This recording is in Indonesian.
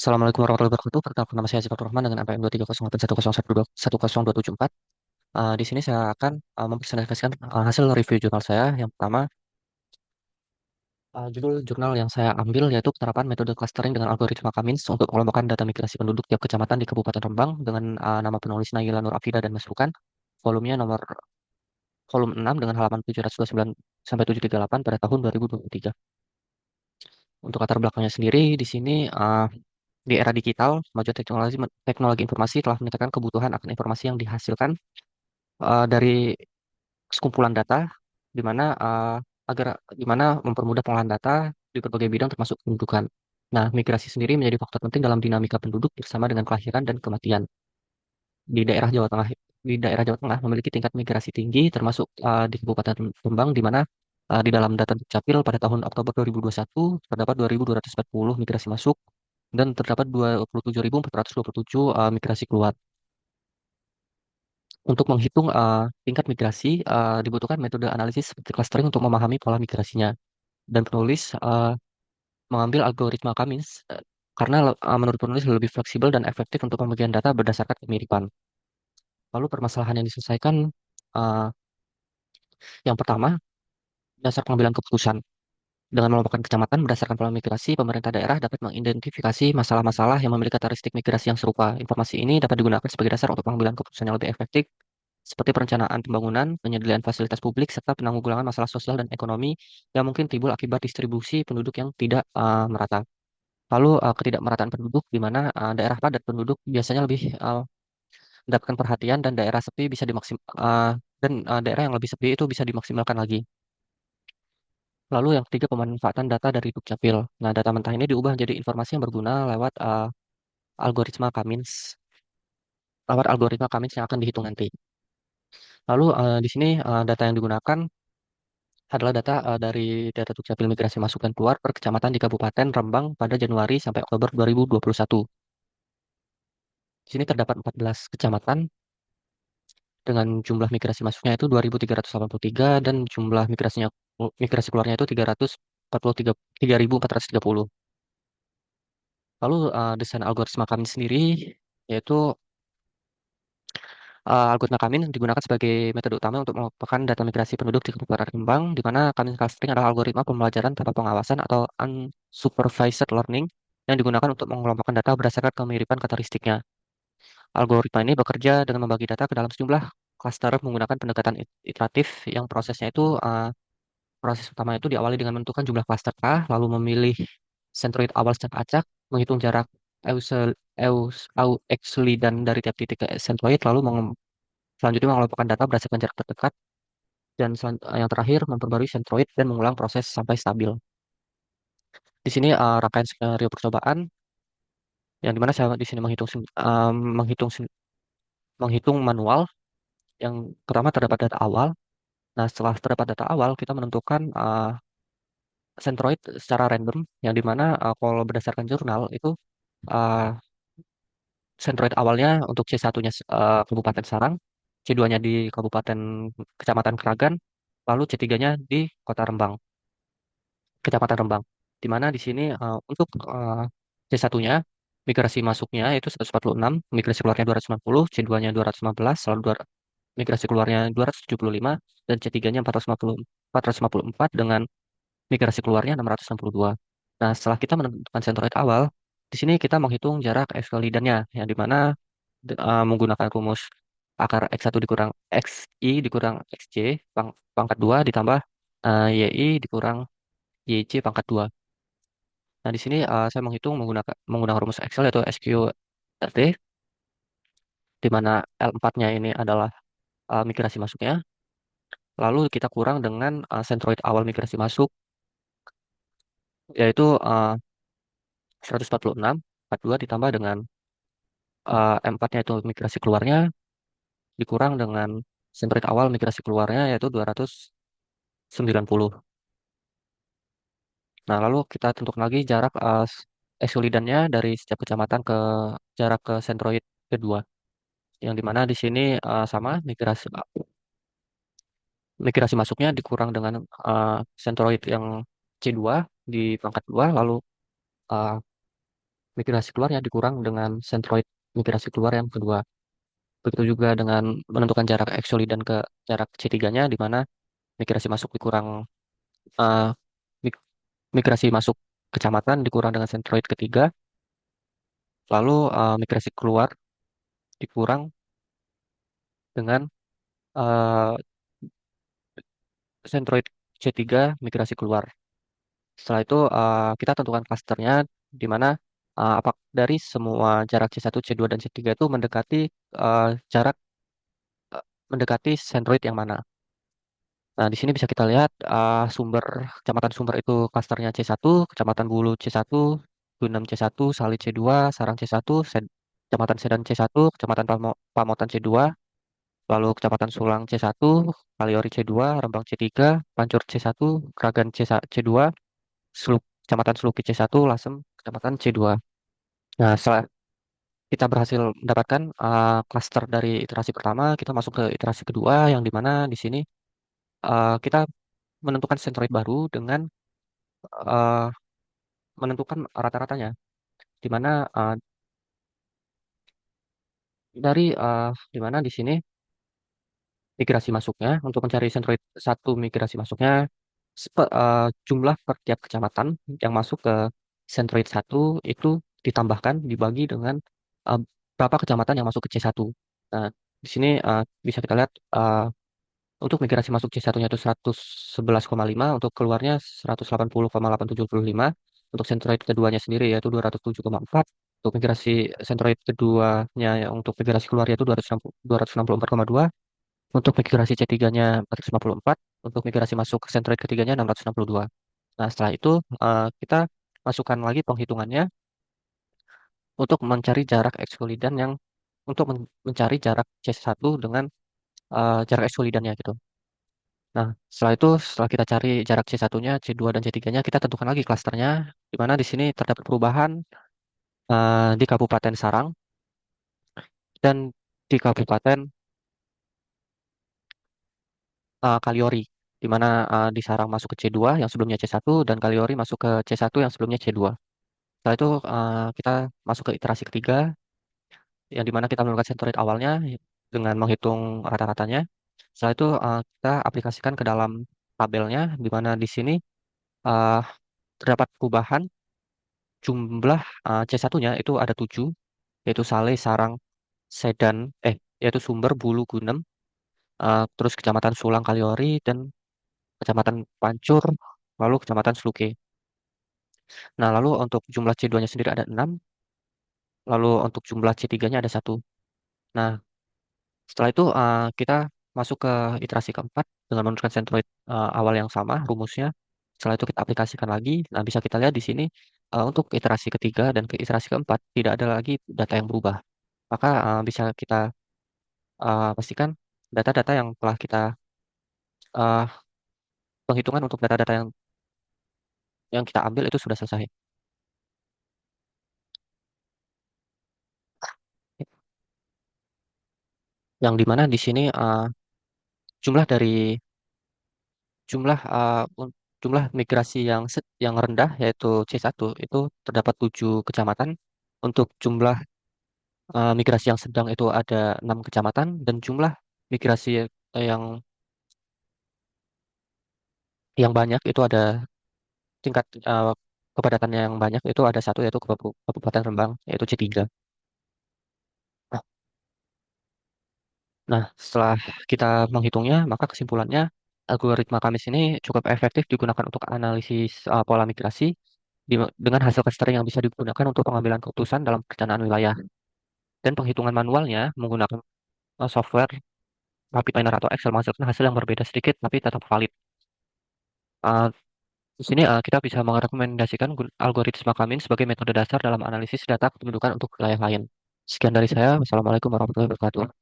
Assalamualaikum warahmatullahi wabarakatuh. Perkenalkan nama saya Zifatur Rahman dengan NPM 230810124. Di sini saya akan mempresentasikan hasil review jurnal saya. Yang pertama, judul jurnal yang saya ambil yaitu penerapan metode clustering dengan algoritma Cummins untuk mengelompokkan data migrasi penduduk tiap kecamatan di Kabupaten Rembang dengan nama penulis Naila Nur Afida dan Mas Rukan. Volumenya volume 6 dengan halaman 729 sampai 738 pada tahun 2023. Untuk latar belakangnya sendiri di sini di era digital, kemajuan teknologi informasi telah meningkatkan kebutuhan akan informasi yang dihasilkan dari sekumpulan data, di mana di mana mempermudah pengolahan data di berbagai bidang termasuk pendudukan. Nah, migrasi sendiri menjadi faktor penting dalam dinamika penduduk bersama dengan kelahiran dan kematian. Di daerah Jawa Tengah, di daerah Jawa Tengah memiliki tingkat migrasi tinggi, termasuk di Kabupaten Rembang, di mana di dalam data Dukcapil pada tahun Oktober 2021 terdapat 2.240 migrasi masuk dan terdapat 27.427 migrasi keluar. Untuk menghitung tingkat migrasi, dibutuhkan metode analisis seperti clustering untuk memahami pola migrasinya. Dan penulis mengambil algoritma Cummins karena menurut penulis lebih fleksibel dan efektif untuk pembagian data berdasarkan kemiripan. Lalu permasalahan yang diselesaikan, uh, yang pertama, dasar pengambilan keputusan. Dengan mengelompokkan kecamatan berdasarkan pola migrasi, pemerintah daerah dapat mengidentifikasi masalah-masalah yang memiliki karakteristik migrasi yang serupa. Informasi ini dapat digunakan sebagai dasar untuk pengambilan keputusan yang lebih efektif seperti perencanaan pembangunan, penyediaan fasilitas publik, serta penanggulangan masalah sosial dan ekonomi yang mungkin timbul akibat distribusi penduduk yang tidak merata. Lalu ketidakmerataan penduduk, di mana daerah padat penduduk biasanya lebih mendapatkan perhatian dan daerah sepi bisa daerah yang lebih sepi itu bisa dimaksimalkan lagi. Lalu yang ketiga, pemanfaatan data dari Dukcapil. Nah, data mentah ini diubah menjadi informasi yang berguna algoritma Cummins, lewat algoritma Cummins yang akan dihitung nanti. Lalu di sini data yang digunakan adalah data dari data Dukcapil migrasi masuk dan keluar per kecamatan di Kabupaten Rembang pada Januari sampai Oktober 2021. Di sini terdapat 14 kecamatan dengan jumlah migrasi masuknya itu 2.383 dan jumlah migrasi keluarnya itu 3.430. Lalu desain algoritma kami sendiri yaitu algoritma kami digunakan sebagai metode utama untuk mengumpulkan data migrasi penduduk di Kabupaten Rembang, di mana kami clustering adalah algoritma pembelajaran tanpa pengawasan atau unsupervised learning yang digunakan untuk mengelompokkan data berdasarkan kemiripan karakteristiknya. Algoritma ini bekerja dengan membagi data ke dalam sejumlah klaster menggunakan pendekatan iteratif yang prosesnya itu proses utama itu diawali dengan menentukan jumlah klaster K, lalu memilih sentroid awal setiap acak, menghitung jarak Euclidean dari tiap titik ke sentroid, lalu selanjutnya mengelompokkan data berdasarkan jarak terdekat, dan yang terakhir memperbarui sentroid dan mengulang proses sampai stabil. Di sini rangkaian skenario percobaan, yang dimana saya di sini menghitung manual. Yang pertama terdapat data awal. Nah, setelah terdapat data awal, kita menentukan sentroid secara random, yang dimana kalau berdasarkan jurnal itu uh, sentroid awalnya untuk C1-nya Kabupaten Sarang, C2-nya di Kecamatan Kragan, lalu C3-nya di Kota Rembang, Kecamatan Rembang. Di mana di sini untuk C1-nya migrasi masuknya itu 146, migrasi keluarnya 290, C2-nya 215, lalu migrasi keluarnya 275, dan C3-nya 454 dengan migrasi keluarnya 662. Nah, setelah kita menentukan sentroid awal, di sini kita menghitung jarak Euclideannya, yang dimana menggunakan rumus akar X1 dikurang XI dikurang XJ pangkat 2 ditambah YI dikurang YC pangkat 2. Nah, di sini saya menghitung menggunakan rumus Excel yaitu SQRT, di mana L4-nya ini adalah migrasi masuknya, lalu kita kurang dengan sentroid awal migrasi masuk, yaitu 146, 42 ditambah dengan M4-nya itu migrasi keluarnya, dikurang dengan sentroid awal migrasi keluarnya, yaitu 290. Nah, lalu kita tentukan lagi jarak Exolidannya dari setiap kecamatan ke jarak ke sentroid kedua. Yang dimana di sini sama migrasi masuknya dikurang dengan sentroid yang C2 di pangkat 2, lalu uh, migrasi keluarnya dikurang dengan centroid migrasi keluar yang kedua. Begitu juga dengan menentukan jarak actually dan ke jarak C3-nya, di mana migrasi masuk dikurang, eh, mig- migrasi masuk kecamatan dikurang dengan centroid ketiga, lalu migrasi keluar dikurang dengan eh, centroid C3 migrasi keluar. Setelah itu kita tentukan klasternya, di mana apa dari semua jarak C1, C2, dan C3 itu mendekati jarak mendekati centroid yang mana. Nah, di sini bisa kita lihat sumber kecamatan sumber itu klasternya C1, kecamatan Bulu C1, Gunem C1, Sali C2, Sarang C1, kecamatan Sedan C1, kecamatan Pamotan C2, lalu kecamatan Sulang C1, Kaliori C2, Rembang C3, Pancur C1, Kragan C2, kecamatan Sluki C1, Lasem, kecamatan C2. Nah, setelah kita berhasil mendapatkan klaster dari iterasi pertama, kita masuk ke iterasi kedua, yang dimana di sini kita menentukan centroid baru dengan eh, menentukan rata-ratanya, di mana di mana di sini migrasi masuknya untuk mencari centroid satu migrasi masuknya, jumlah per tiap kecamatan yang masuk ke centroid satu itu ditambahkan dibagi dengan eh, berapa kecamatan yang masuk ke C1. Nah, di sini bisa kita lihat untuk migrasi masuk C1-nya itu 111,5, untuk keluarnya 180,875. Untuk centroid keduanya sendiri yaitu 207,4. Untuk migrasi centroid keduanya yang untuk migrasi keluarnya itu 264,2. Untuk migrasi C3-nya 454. Untuk migrasi masuk ke centroid ketiganya 662. Nah, setelah itu kita masukkan lagi penghitungannya untuk mencari jarak ekskludan yang untuk mencari jarak C1 dengan jarak ekskludannya gitu. Nah, setelah itu, setelah kita cari jarak C1-nya, C2, dan C3-nya, kita tentukan lagi klasternya, di mana di sini terdapat perubahan di Kabupaten Sarang dan di Kabupaten Kaliori, di mana di Sarang masuk ke C2 yang sebelumnya C1, dan Kaliori masuk ke C1 yang sebelumnya C2. Setelah itu, kita masuk ke iterasi ketiga, yang di mana kita menentukan centroid awalnya dengan menghitung rata-ratanya. Setelah itu, kita aplikasikan ke dalam tabelnya, di mana di sini uh, terdapat perubahan jumlah C1-nya itu ada 7, yaitu Sale, Sarang, Sedan, yaitu Sumber, Bulu, Gunem, terus Kecamatan Sulang, Kaliori, dan Kecamatan Pancur, lalu Kecamatan Sluke. Nah, lalu untuk jumlah C2-nya sendiri ada 6, lalu untuk jumlah C3-nya ada 1. Nah, setelah itu kita masuk ke iterasi keempat dengan menentukan centroid awal yang sama, rumusnya. Setelah itu kita aplikasikan lagi. Nah, bisa kita lihat di sini untuk iterasi ketiga dan ke iterasi keempat tidak ada lagi data yang berubah. Maka bisa kita pastikan data-data yang telah kita uh, penghitungan untuk data-data yang kita ambil itu sudah selesai. Yang dimana di sini jumlah dari jumlah jumlah migrasi yang rendah yaitu C1 itu terdapat 7 kecamatan. Untuk jumlah migrasi yang sedang itu ada 6 kecamatan, dan jumlah migrasi yang banyak itu ada tingkat kepadatannya yang banyak itu ada satu, yaitu Kabupaten Rembang, yaitu C3. Nah, setelah kita menghitungnya, maka kesimpulannya algoritma Kamis ini cukup efektif digunakan untuk analisis pola migrasi dengan hasil clustering yang bisa digunakan untuk pengambilan keputusan dalam perencanaan wilayah. Dan penghitungan manualnya menggunakan software Rapidminer atau Excel menghasilkan hasil yang berbeda sedikit tapi tetap valid. Uh, di sini kita bisa merekomendasikan algoritma Kamin sebagai metode dasar dalam analisis data kependudukan untuk wilayah lain. Sekian dari saya. Wassalamualaikum warahmatullahi wabarakatuh.